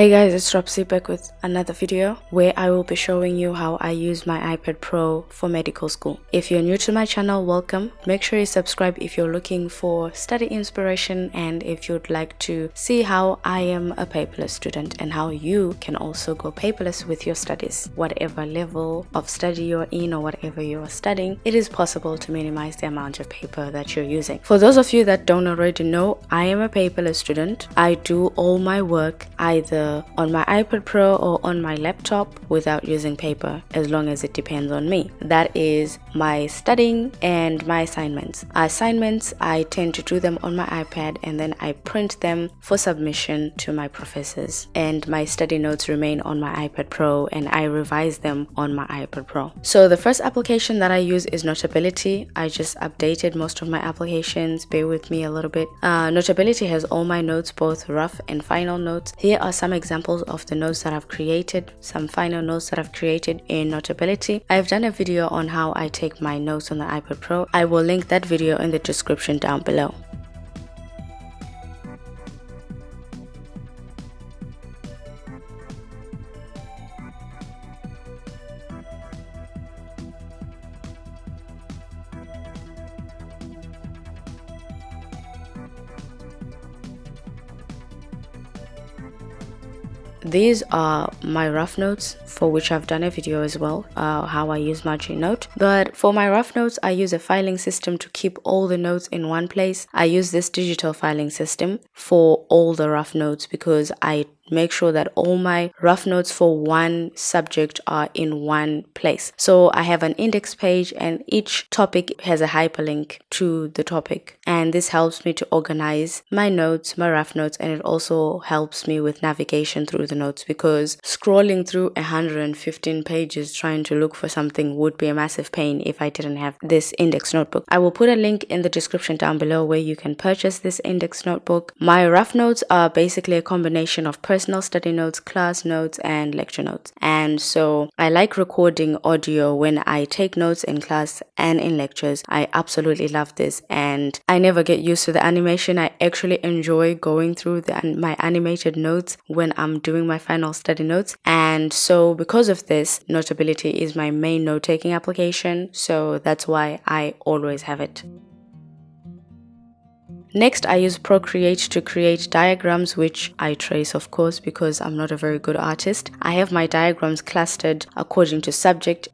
Hey guys, it's Robsy back with another video where I will be showing you how I use my iPad Pro for medical school. If you're new to my channel, welcome. Make sure you subscribe if you're looking for study inspiration and if you'd like to see how I am a paperless student and how you can also go paperless with your studies. Whatever level of study you're in or whatever you're studying, it is possible to minimize the amount of paper that you're using. For those of you that don't already know, I am a paperless student. I do all my work either on my iPad Pro or on my laptop without using paper, as long as it depends on me. That is my studying and my assignments. Assignments, I tend to do them on my iPad and then I print them for submission to my professors. And my study notes remain on my iPad Pro and I revise them on my iPad Pro. So the first application that I use is Notability. I just updated most of my applications. Bear with me a little bit. Notability has all my notes, both rough and final notes. Here are some examples of the notes that I've created, some final notes that I've created in Notability. I've done a video on how I take my notes on the iPad Pro. I will link that video in the description down below. These are my rough notes, for which I've done a video as well, how I use Margin Note. But for my rough notes, I use a filing system to keep all the notes in one place. I use this digital filing system for all the rough notes because I make sure that all my rough notes for one subject are in one place. So I have an index page and each topic has a hyperlink to the topic. And this helps me to organize my notes, my rough notes, and it also helps me with navigation through the notes because scrolling through 115 pages trying to look for something would be a massive pain if I didn't have this index notebook. I will put a link in the description down below where you can purchase this index notebook. My rough notes are basically a combination of personal study notes, class notes, and lecture notes. And so I like recording audio when I take notes in class and in lectures. I absolutely love this and I never get used to the animation. I actually enjoy going through my animated notes when I'm doing my final study notes. And so because of this, Notability is my main note-taking application. So that's why I always have it. Next, I use Procreate to create diagrams, which I trace, of course, because I'm not a very good artist. I have my diagrams clustered according to subject.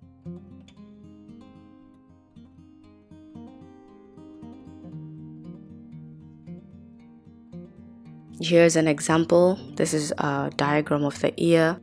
Here's an example. This is a diagram of the ear.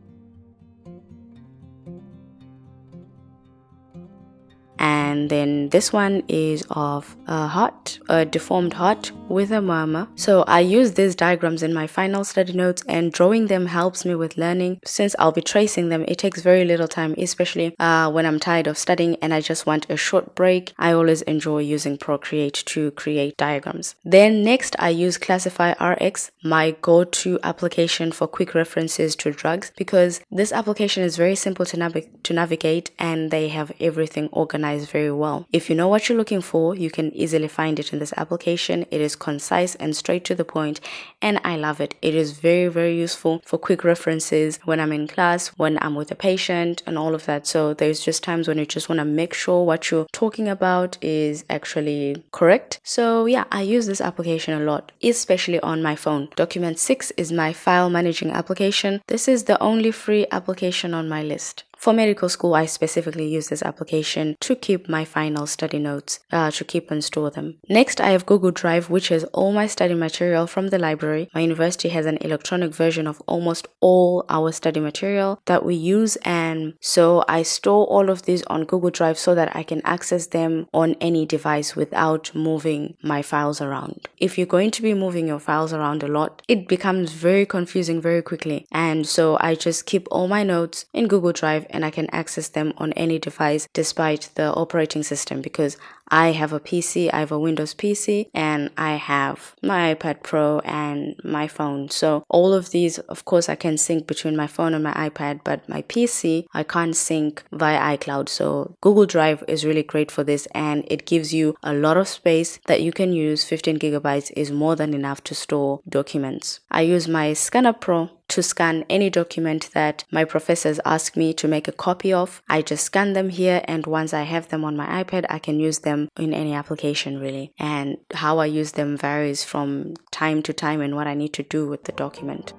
And then this one is of a heart, a deformed heart with a murmur. So I use these diagrams in my final study notes and drawing them helps me with learning. Since I'll be tracing them, it takes very little time, especially when I'm tired of studying and I just want a short break. I always enjoy using Procreate to create diagrams. Then next I use Classify RX, my go-to application for quick references to drugs, because this application is very simple to navigate and they have everything organized very well. If you know what you're looking for, you can easily find it in this application. It is concise and straight to the point and I love it. It is very, very useful for quick references when I'm in class, when I'm with a patient and all of that. So there's just times when you just want to make sure what you're talking about is actually correct. So yeah, I use this application a lot, especially on my phone. Document 6 is my file managing application. This is the only free application on my list. For medical school, I specifically use this application to keep my final study notes, to keep and store them. Next, I have Google Drive, which has all my study material from the library. My university has an electronic version of almost all our study material that we use, and so I store all of these on Google Drive so that I can access them on any device without moving my files around. If you're going to be moving your files around a lot, it becomes very confusing very quickly, and so I just keep all my notes in Google Drive and I can access them on any device despite the operating system because I have a PC, I have a Windows PC, and I have my iPad Pro and my phone. So all of these, of course, I can sync between my phone and my iPad, but my PC, I can't sync via iCloud. So Google Drive is really great for this, and it gives you a lot of space that you can use. 15 gigabytes is more than enough to store documents. I use my Scanner Pro to scan any document that my professors ask me to make a copy of. I just scan them here, and once I have them on my iPad, I can use them in any application really. And how I use them varies from time to time and what I need to do with the document.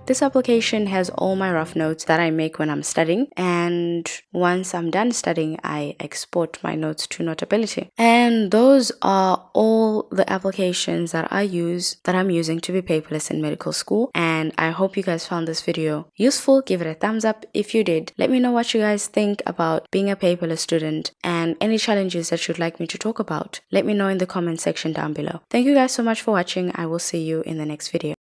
This application has all my rough notes that I make when I'm studying, and once I'm done studying, I export my notes to Notability. And those are all the applications that I'm using to be paperless in medical school. And I hope you guys found this video useful. Give it a thumbs up if you did. Let me know what you guys think about being a paperless student and any challenges that you'd like me to talk about. Let me know in the comment section down below. Thank you guys so much for watching. I will see you in the next video.